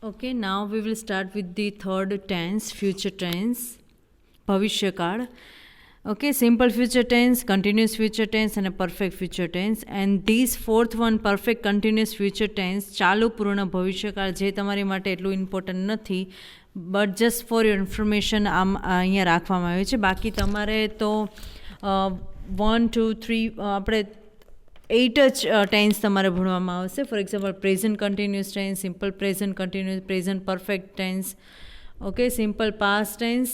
Okay, now we will start with the third tense, future tense, bhavishya. Okay, simple future tense, continuous future tense, and a perfect future tense. And this fourth one, perfect continuous future tense, ચાલુ પૂર્ણ ભવિષ્યકાળ, જે તમારી માટે એટલું important નથી, but just for your information અહીંયા રાખવામાં આવ્યું છે. બાકી તમારે તો 1 2 3 આપણે 8 જ ટેન્સ તમારે ભણવામાં આવશે. For example present continuous tense, simple present continuous, present perfect tense, okay, simple past tense,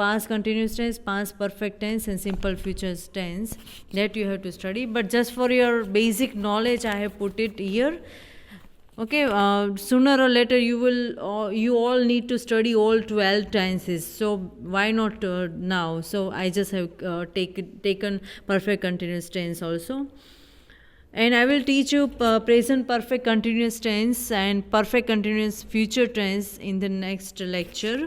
past continuous tense, past perfect tense, and simple future tense that you have to study. But just for your basic knowledge, I have put it here. Okay, sooner or later you all need to study all 12 tenses, so why not now? So I just have taken perfect continuous tense also. And I will teach you present perfect continuous tense and perfect continuous future tense in the next lecture,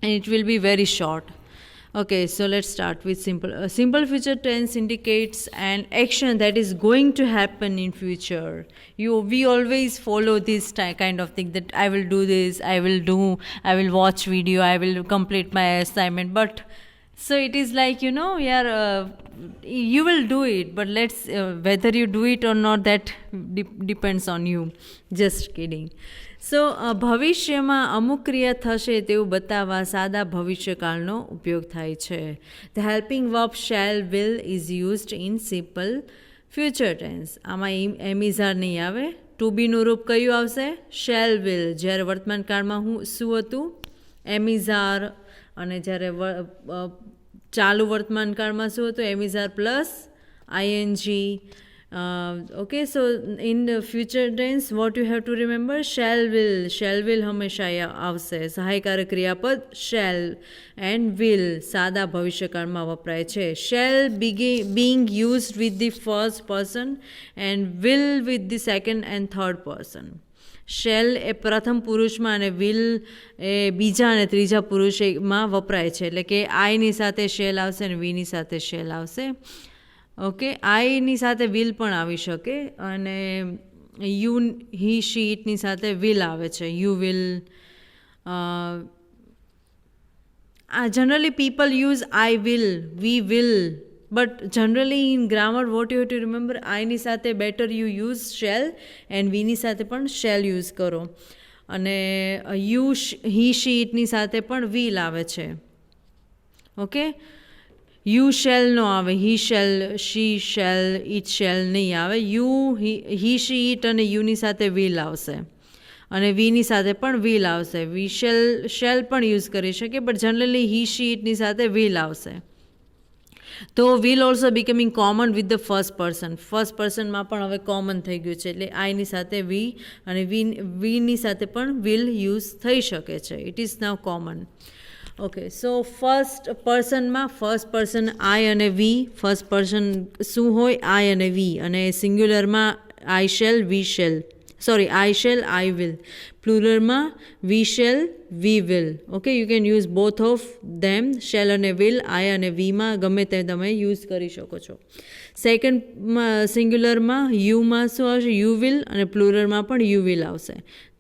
and it will be very short. Okay, so let's start with simple. Simple future tense indicates an action that is going to happen in future. We always follow this kind of thing, that I will do this, I will watch video, I will complete my assignment. But so it is like, you will do it, but whether you do it or not, that depends on you. Just kidding. So ભવિષ્યમાં અમુક ક્રિયા થશે તેવું બતાવવા સાદા ભવિષ્યકાળનો ઉપયોગ થાય છે. The helping verb shall will is used in simple future tense. આમાં એમિઝાર નહીં આવે. ટુ બીનું રૂપ કયું આવશે? shall will. જ્યારે વર્તમાન કાળમાં શું હતું? એમિઝાર. અને જ્યારે ચાલુ વર્તમાન કાળમાં શું હતું? Am is are plus ING. Okay, so in the future tense, what you have to remember? Shall will હંમેશા આવશે. સહાયકારક ક્રિયાપદ shall and will સાદા ભવિષ્યકાળમાં વપરાય છે. Shall being used with the first person and will with the second and third person. Shall એ પ્રથમ પુરુષમાં અને વિલ એ બીજા અને ત્રીજા પુરુષમાં વપરાય છે. એટલે કે આઈની સાથે શેલ આવશે અને વીની સાથે શેલ આવશે. ઓકે, આઈની સાથે વિલ પણ આવી શકે, અને યુ હી શી ઇટની સાથે વિલ આવે છે. You will. Generally people use I will, we will, but generally in grammar what you have to remember, આઈની સાથે better you use shall and વીની સાથે પણ shall use કરો. અને યુ હી શી ઇટની સાથે પણ will આવે છે. ઓકે, યુ શેલ નો આવે, he shall, she shall, it shall નહીં આવે. યુ હી શી ઇટ અને યુની સાથે will આવશે, અને વીની સાથે પણ will આવશે. વી શેલ પણ યુઝ કરી શકીએ, બટ જનરલી હી શી ઇટની સાથે will આવશે. તો will also becoming common with the first person. First પર્સનમાં પણ હવે કોમન થઈ ગયું છે, એટલે આઈની સાથે વી અને વીની સાથે પણ will યુઝ થઈ શકે છે. It is now common. Okay, so first પર્સનમાં ફર્સ્ટ પર્સન આઈ અને વી. ફર્સ્ટ પર્સન શું હોય? આઈ અને વી. અને સિંગ્યુલરમાં I shall, we shall, sorry I shall, I will. પ્લુરલમાં we shall, we will. Okay, you can use both of them. Shall અને will I અને વીમાં ગમે તે તમે યુઝ કરી શકો છો. સેકન્ડમાં સિંગ્યુલરમાં યુમાં શું આવશે? યુ વિલ, અને પ્લુરલમાં પણ યુ વિલ આવશે.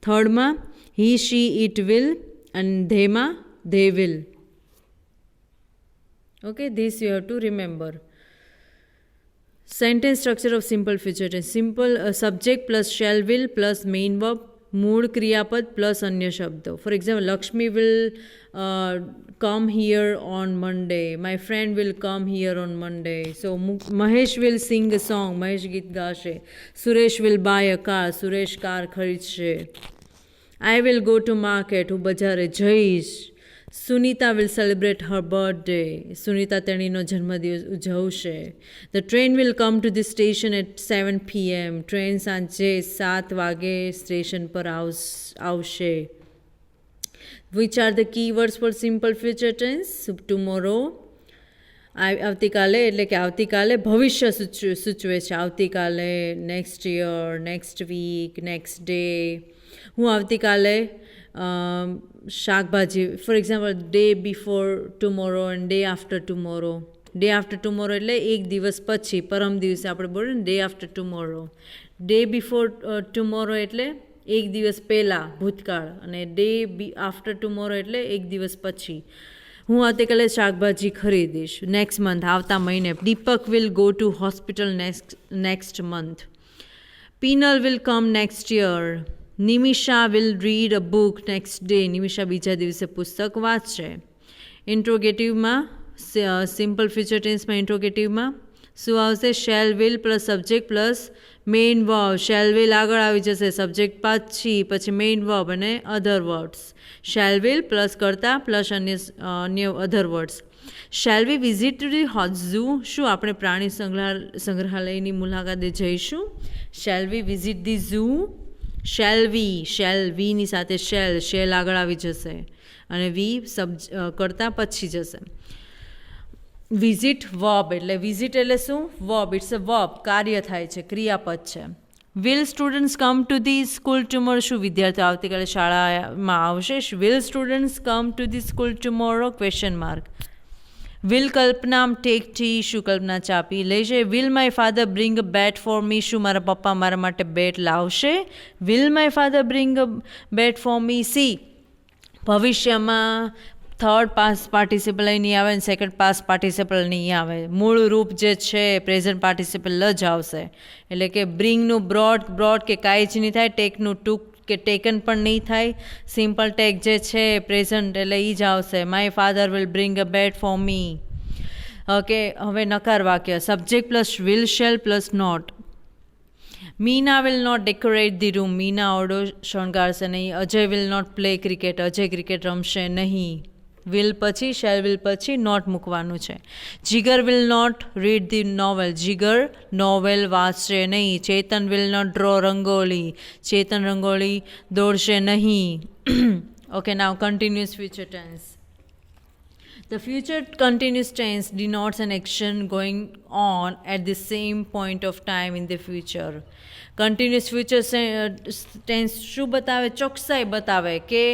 થર્ડમાં હી શી ઇટ વિલ, અને ધેમાં they will. Okay, this you have to remember. Sentence structure of simple future tense. Simple subject plus shall will plus main verb, મૂળ ક્રિયાપદ પ્લસ અન્ય શબ્દો. For example, Lakshmi will come here on Monday. My friend will come here on Monday. So Mahesh will sing a song. Mahesh ગીત ગાશે. Suresh will buy a car. Suresh car ખરીદશે. I will go to market. હું બજારે જઈશ. Sunita will celebrate her birthday. Sunita તેણીનો જન્મદિવસ ઉજવશે. The train will come to the station at 7 p.m. Train સાંજે 7 વાગે station પર આવશે. Which are the keywords for simple future tense? Tomorrow. આવતીકાલે એટલે કે આવતીકાલે ભવિષ્ય સૂચવે છે. આવતીકાલે, next year, next week, next day. હું આવતીકાલે શાકભાજી, for example day before tomorrow and day after tomorrow. Day after tomorrow એટલે એક દિવસ પછી, પરમ દિવસે આપણે બોલીએ ને day after tomorrow. Day before tomorrow એટલે એક દિવસ પહેલાં ભૂતકાળ, અને ડે બી આફ્ટર ટુમોરો એટલે એક દિવસ પછી. હું આવતીકાલે શાકભાજી ખરીદીશ. નેક્સ્ટ મંથ, આવતા મહિને. Deepak will go to hospital next month. Pinal will come next year. Nimisha will read a book next day. Nimisha બીજા દિવસે પુસ્તક વાંચશે. ઇન્ટ્રોગેટિવમાં, સિમ્પલ ફ્યુચર ટેન્સમાં ઇન્ટ્રોગેટિવમાં શું આવશે? Shall will plus subject plus main verb. Shall will આગળ આવી જશે, સબ્જેક્ટ પછી મેઇન વર્બ અને other words. Shall will plus કરતા પ્લસ અન્ય other words. Shall we visit to the zoo? શું આપણે પ્રાણી સંગ્રહાલયની મુલાકાતે જઈશું? Shall we visit the zoo? Shall વીની સાથે શેલ આગળ આવી જશે અને વી કરતા પછી જશે. વિઝિટ વર્બ એટલે વિઝિટ એટલે શું? વર્બ. ઇટ્સ અ વર્બ, કાર્ય થાય છે, ક્રિયાપદ છે. Will students come to the school tomorrow? શું વિદ્યાર્થીઓ આવતીકાલે શાળામાં આવશે? Will students come to the school tomorrow? Question mark. Will Kalpana take tea? શું કલ્પના ચા પી લેશે? Will my father bring a bat for me? શું મારા પપ્પા મારા માટે બેટ લાવશે? Will my father bring a bat for me? See, ભવિષ્યમાં થર્ડ પાસ્ટ પાર્ટિસિપલ નહીં આવે અને સેકન્ડ પાસ્ટ પાર્ટિસિપલ નહીં આવે. મૂળ રૂપ જે છે પ્રેઝન્ટ પાર્ટિસિપલ જ આવશે. એટલે કે બ્રિંગનું બ્રોડ કે કાંઈ જ નહીં થાય. ટેકનું ટૂંક કે ટેકન પણ નહીં થાય. સિમ્પલ ટેક જે છે પ્રેઝન્ટ એટલે એ જ આવશે. My father will bring a bat for me. Okay, હવે નકાર વાક્ય. Subject plus will shall plus not. Meena will not decorate the room. Meena ઓરડો શણગારશે નહીં. Ajay will not play cricket. Ajay cricket રમશે નહીં. વિલ પછી, શેલ વિલ પછી નોટ મૂકવાનું છે. Jigar will not read the novel. Jigar novel વાંચશે નહીં. Chetan will not draw rangoli. Chetan rangoli દોડશે નહીં. Okay, now continuous future tense. The future continuous tense denotes an action going on at the same point of time in the future. Continuous future tense શું બતાવે? ચોકસાઈ બતાવે કે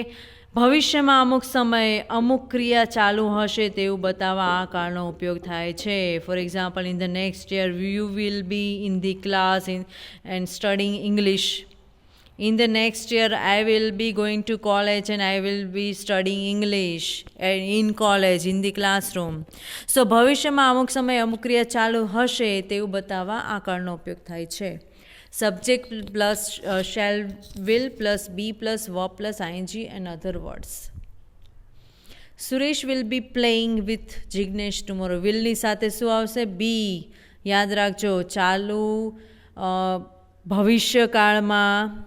ભવિષ્યમાં અમુક સમયે અમુક ક્રિયા ચાલુ હશે તેવું બતાવવા આ કાળનો ઉપયોગ થાય છે. For example, in the next year U will be in the class and studying English. In the next year, I will be going to college and I will be studying English in college, in the classroom. So, ભવિષ્યમાં અમુક સમયે અમુક ક્રિયા ચાલુ હશે તેવું બતાવવા આ કાળનો ઉપયોગ થાય છે. Subject plus shall will plus be plus verb plus ING and other words. Suresh will be playing with Jignesh tomorrow. વિલની સાથે શું આવશે? બી. યાદ રાખજો, ચાલુ ભવિષ્યકાળમાં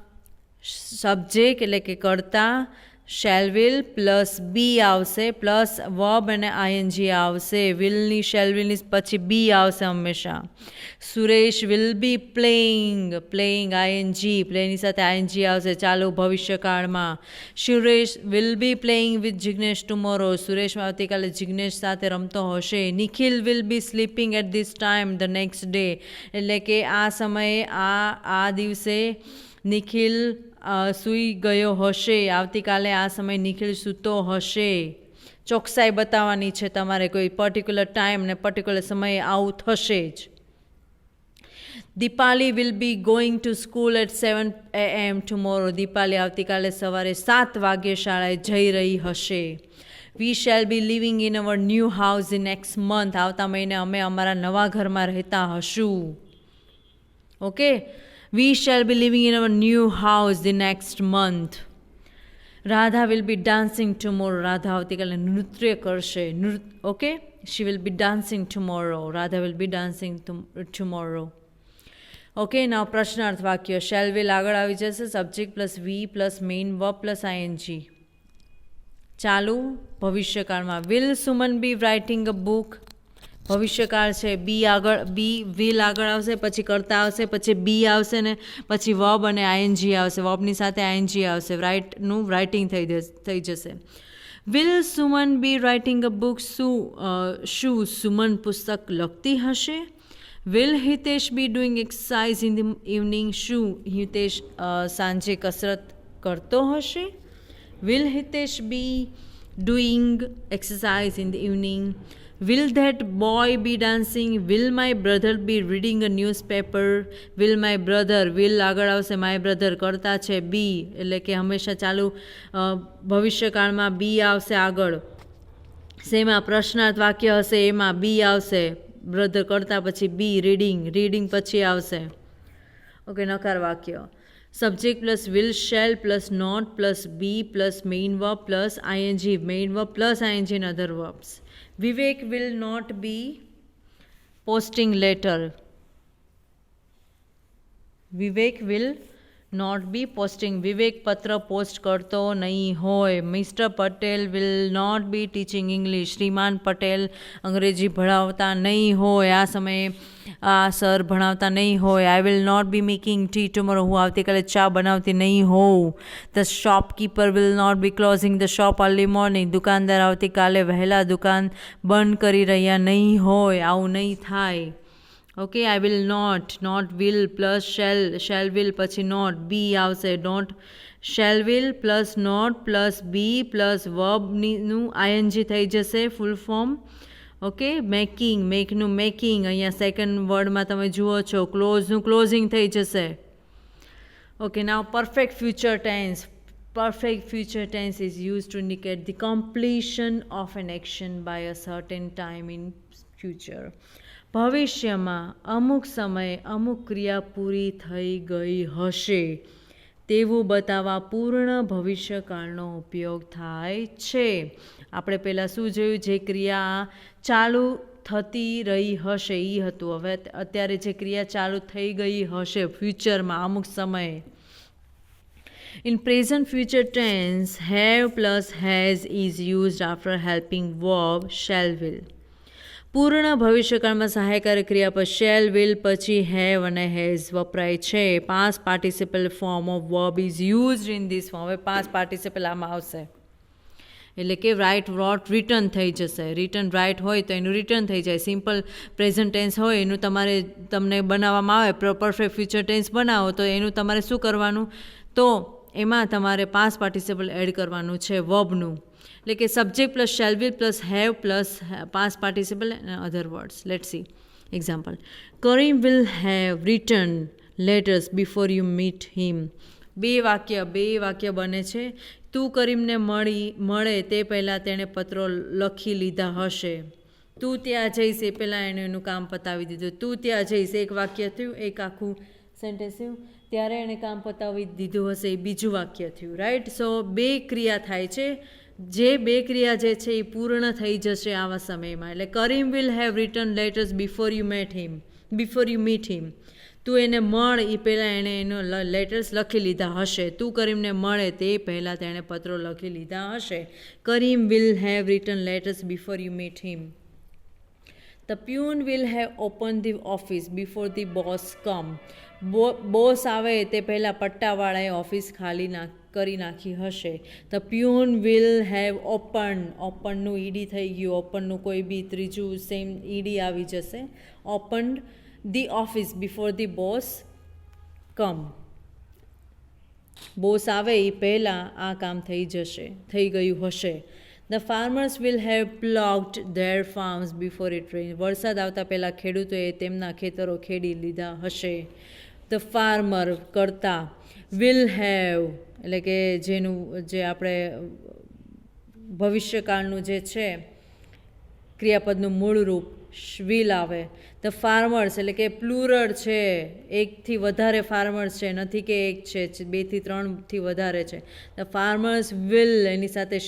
સબ્જેક્ટ એટલે કે કર્તા શેલ વિલ પ્લસ બી આવશે પ્લસ વર્બ અને આઈએનજી આવશે. વિલની શેલ વિલની પછી બી આવશે હંમેશા. Suresh will be playing ING, પ્લેની સાથે આઈએનજી આવશે ચાલુ ભવિષ્યકાળમાં. Suresh will be playing with Jignesh tomorrow. Suresh આવતીકાલે જિગ્નેશ સાથે રમતો હશે. Nikhil will be sleeping at this time the next day. એટલે કે આ સમયે આ દિવસે નિખિલ સૂઈ ગયો હશે. આવતીકાલે આ સમયે નિખિલ સૂતો હશે. ચોકસાઈ બતાવવાની છે તમારે. કોઈ પર્ટિક્યુલર ટાઈમ ને પર્ટિક્યુલર સમયે આવું થશે જ. Deepali will be going to school at 7 AM tomorrow. Deepali આવતીકાલે સવારે 7 વાગ્યે શાળાએ જઈ રહી હશે. We shall be living in our new house in next month. આવતા મહિને અમે અમારા નવા ઘરમાં રહેતા હશું. Okay, we shall be living in our new house the next month. Radha will be dancing tomorrow. Radha આવતીકાલે નૃત્ય કરશે. Okay, she will be dancing tomorrow. Radha will be dancing tomorrow. Okay, now પ્રશ્નાર્થ વાક્ય. shall will આગળ આવી જશે. Subject plus V plus main verb plus ING. ચાલુ ભવિષ્યકાળમાં. will Suman be writing a book? ભવિષ્યકાળ છે. બી વિલ આગળ આવશે, પછી કરતા આવશે, પછી બી આવશે ને પછી વર્બ અને આઈએનજી આવશે. વર્બની સાથે આઈએનજી આવશે. રાઇટનું રાઇટિંગ થઈ જશે. Will Suman be writing a book? શું સુમન પુસ્તક લખતી હશે? Will Hitesh be doing exercise in the evening? શું હિતેશ સાંજે કસરત કરતો હશે? Will Hitesh be doing exercise in the evening? Will that boy be dancing? Will my brother be reading a newspaper? Will my brother, will આગળ આવશે my brother કરતા છે be, એટલે કે હંમેશા ચાલુ ભવિષ્યકાળમાં બી આવશે આગળ. શેમાં પ્રશ્નાર્થ વાક્ય હશે એમાં બી આવશે, બ્રધર કરતા પછી બી, રીડિંગ પછી આવશે. ઓકે, નકાર વાક્ય. Subject plus will shall plus not plus be plus main verb plus ING, main verb plus ING and other verbs. Vivek will not be posting letter. Vivek will not be posting. વિવેક પત્ર post કરતો નહીં હોય. Mister Patel will not be teaching English. શ્રીમાન પટેલ અંગ્રેજી ભણાવતા નહીં હોય. આ સમયે આ સર ભણાવતા નહીં હોય. I will not be making tea tomorrow. હું આવતીકાલે ચા બનાવતી નહીં હોઉં. The shopkeeper will not be closing the shop early morning. દુકાનદાર આવતીકાલે વહેલા દુકાન બંધ કરી રહ્યા નહીં હોય. આવું નહીં થાય. Okay, I will not will plus shall will પછી not be આવશે. don't shall will plus not plus be plus verb નું ing થઈ જશે ફૂલ ફોર્મ. ઓકે, મેકનું મેકિંગ, અહીંયા સેકન્ડ વર્ડમાં તમે જુઓ છો ક્લોઝનું ક્લોઝિંગ થઈ જશે. Okay, now perfect future tense. Perfect future tense is used to indicate the completion of an action by a certain time in future. ભવિષ્યમાં અમુક સમયે અમુક ક્રિયા પૂરી થઈ ગઈ હશે તેવું બતાવવા પૂર્ણ ભવિષ્યકાળનો ઉપયોગ થાય છે. આપણે પહેલાં શું જોયું? જે ક્રિયા ચાલુ થતી રહી હશે એ હતું. હવે અત્યારે જે ક્રિયા ચાલુ થઈ ગઈ હશે ફ્યુચરમાં અમુક સમયે. In present future tense, have plus has is used after helping verb shall will. પૂર્ણ ભવિષ્યકાળમાં સહાયકારી ક્રિયા પર શેલ વિલ પછી હેવ અને હેઝ વપરાય છે. Past participle form of verb is used in this form. હવે પાસ્ટ પાર્ટિસિપલ આમાં આવશે એટલે કે રાઇટ વોટ રિટર્ન થઈ જશે. રિટર્ન રાઇટ હોય તો એનું રિટર્ન થઈ જાય. સિમ્પલ પ્રેઝન્ટ ટેન્સ હોય એનું તમને બનાવવામાં આવે, પરફેક્ટ ફ્યુચર ટેન્સ બનાવો તો એનું તમારે શું કરવાનું? તો એમાં તમારે પાસ્ટ પાર્ટિસિપલ એડ કરવાનું છે વર્બનું. એટલે કે subject plus shall will plus have plus past participle અને other words. Let's see example. Karim will have return letters before you meet him. બે વાક્ય બને છે. તું કરીમને મળે તે પહેલાં તેણે પત્રો લખી લીધા હશે. તું ત્યાં જઈશ એ પહેલાં એણે એનું કામ પતાવી દીધું. તું ત્યાં જઈશ એક વાક્ય થયું, એક આખું સેન્ટેન્સ થયું. ત્યારે એણે કામ પતાવી દીધું હશે એ બીજું વાક્ય થયું. રાઈટ? સો બે ક્રિયા થાય છે. જે બે ક્રિયા જે છે એ પૂર્ણ થઈ જશે આવા સમયમાં. એટલે Karim will have return letters before you meet હિમ. તું એને મળ એ પહેલાં એણે એનો લેટર્સ લખી લીધા હશે. તું કરીમને મળે તે પહેલાં તેણે પત્રો લખી લીધા હશે. Karim will have return letters before you meet him. The peon will have opened the office before the boss come. Boss આવે તે પહેલાં પટ્ટાવાળાએ ઓફિસ કરી નાખી હશે. ધ પ્યુન વિલ હેવ ઓપનનું ઈડી થઈ ગયું. ઓપનનું કોઈ બી ત્રીજું સેમ ઈડી આવી જશે. Opened the office before the boss come. Boss આવે એ પહેલાં આ કામ થઈ ગયું હશે. The farmers will have ploughed their farms before it rains. વરસાદ આવતા પહેલાં ખેડૂતોએ તેમના ખેતરો ખેડી લીધા હશે. The farmer કરતા will have એટલે કે જે આપણે ભવિષ્યકાળનું જે છે ક્રિયાપદનું મૂળ રૂપ will આવે. ધ ફાર્મર્સ એટલે કે પ્લુરલ છે, એકથી વધારે ફાર્મર્સ છે, નથી કે એક છે, 2 થી 3 થી વધારે છે. ધ ફાર્મર્સ વિલ એની સાથે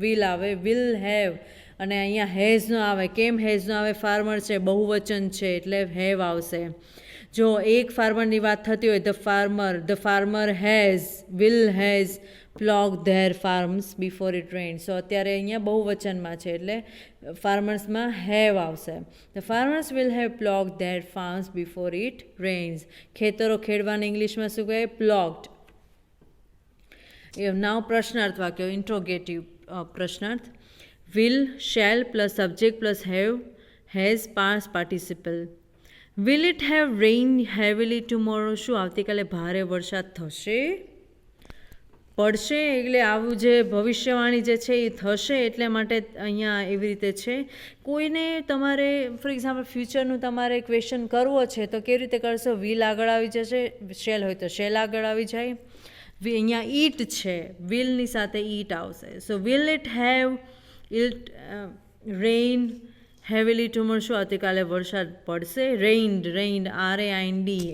વિલ આવે. વિલ હેવ અને અહીંયા હેઝ ન આવે. કેમ હેઝ ન આવે? ફાર્મર છે, બહુવચન છે એટલે હેવ આવશે. જો એક ફાર્મરની વાત થતી હોય the farmer will has plough their farms before it rain. So અત્યારે અહીંયા બહુવચનમાં છે એટલે ફાર્મર્સમાં હેવ આવશે. The farmers will have plough their farms before it rains. ખેતરો ખેડવાને ઇંગ્લિશમાં શું કહે? પ્લોગ્ડ. નાવ પ્રશ્નાર્થ વાક્ય, ઇન્ટ્રોગેટિવ પ્રશ્નાર્થ. Will shall plus subject plus has past participle. Will it have rain heavily tomorrow. શું આવતીકાલે ભારે વરસાદ થશે? પડશે એટલે આવું જે ભવિષ્યવાણી જે છે એ થશે, એટલે માટે અહીંયા એવી રીતે છે. કોઈને તમારે ફોર એક્ઝામ્પલ ફ્યુચરનું તમારે ક્વેશ્ચન કરવો છે તો કેવી રીતે કરશો? વિલ આગળ આવી જશે, શેલ હોય તો શેલ આગળ આવી જાય. અહીંયા ઈટ છે, વિલની સાથે ઈટ આવશે. So will it have it rain heavily tomorrow, શું આવતીકાલે વરસાદ પડશે? રેઇન્ડ RAIND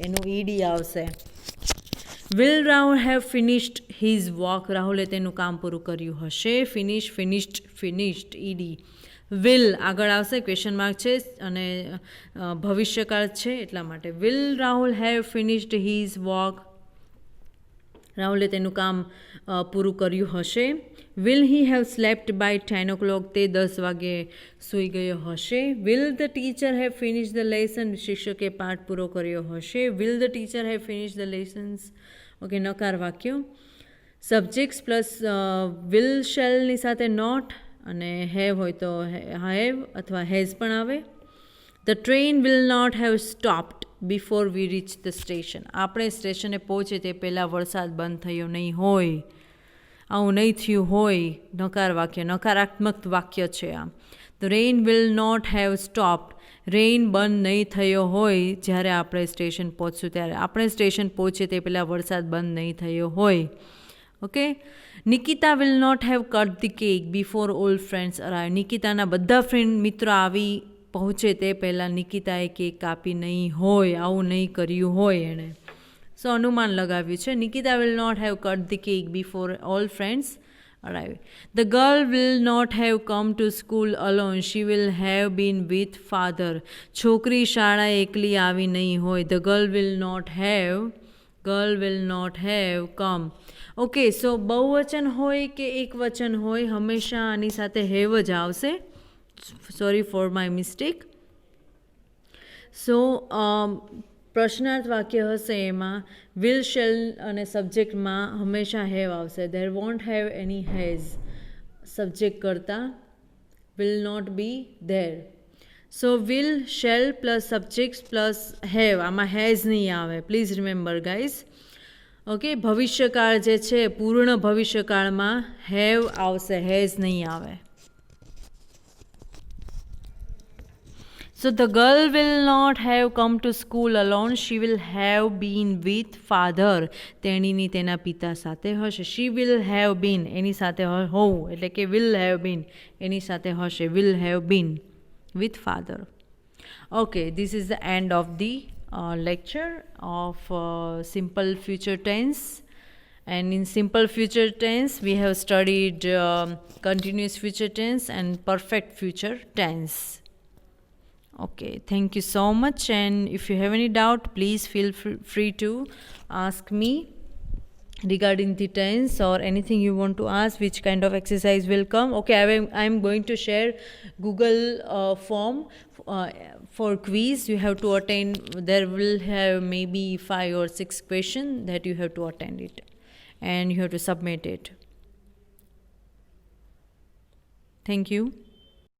એનું ED આવશે. Will Rahul have finished his walk, રાહુલે તેનું કામ પૂરું કર્યું હશે. Finished ED. વિલ આગળ આવશે, ક્વેશ્ચન માર્ક છે અને ભવિષ્યકાળ છે એટલા માટે. Will Rahul have finished his walk, રાહુલે તેનું કામ પૂરું કર્યું હશે. Will he have slept by 10 o'clock, તે 10 વાગે સૂઈ ગયો હશે. Will the teacher have finish the lesson, શિક્ષકે પાઠ પૂરો કર્યો હશે. Will the teacher have finish the lessons. Okay, નકાર વાક્યો. સબ્જેક્ટ્સ પ્લસ વિલ શેલની સાથે નોટ, અને હેવ હોય તો હેવ અથવા હેઝ પણ આવે. The train will not have stopped before we reach the station, આપણે સ્ટેશને પહોંચે તે પહેલાં વરસાદ બંધ થયો નહીં હોય, આવું નહીં થયું હોય. નકાર વાક્ય, નકારાત્મક વાક્ય છે આ. The rain will not have stopped, rain બંધ નહીં થયો હોય જ્યારે આપણે સ્ટેશન પહોંચશું ત્યારે, આપણે સ્ટેશન પહોંચે તે પહેલાં વરસાદ બંધ નહીં થયો હોય. Okay. Nikita will not have cut the cake before all friends arrive, નિકિતાના બધા મિત્રો આવી પહોંચે તે પહેલાં નિકિતાએ કેક કાપી નહીં હોય, આવું નહીં કર્યું હોય એણે. સો અનુમાન લગાવ્યું છે. Nikita will not have cut the cake before all friends arrive. The girl will not have come to school alone, she will have been with father. છોકરી શાળા એકલી આવી નહીં હોય. The girl will not have come. Okay, so બહુવચન હોય કે એક વચન હોય, હંમેશા આની સાથે હેવ જ આવશે. Sorry for my mistake. So પ્રશ્નાર્થ વાક્ય હશે એમાં વિલ શેલ અને સબ્જેક્ટમાં હંમેશા હેવ આવશે. There won't have any has, subject કરતાં will not be there. So will shall plus subject plus have, આમાં હેઝ નહીં આવે. Please remember guys. ઓકે, ભવિષ્યકાળ જે છે પૂર્ણ ભવિષ્યકાળમાં હેવ આવશે, હેઝ નહીં આવે. So the girl will not have come to school alone, she will have been with father. તેણીની તેના પિતા સાથે હશે. She will have been એની સાથે હોવું એટલે કે will have been એની સાથે હશે. will have been with father. Okay, this is the end of the lecture of simple future tense. And in simple future tense we have studied continuous future tense and perfect future tense. Okay, thank you so much, and if you have any doubt please feel free to ask me regarding the tense or anything you want to ask, which kind of exercise will come. Okay, I am going to share Google form for quiz. You have to attend, there will have maybe 5 or 6 questions that you have to attend it and you have to submit it. Thank you.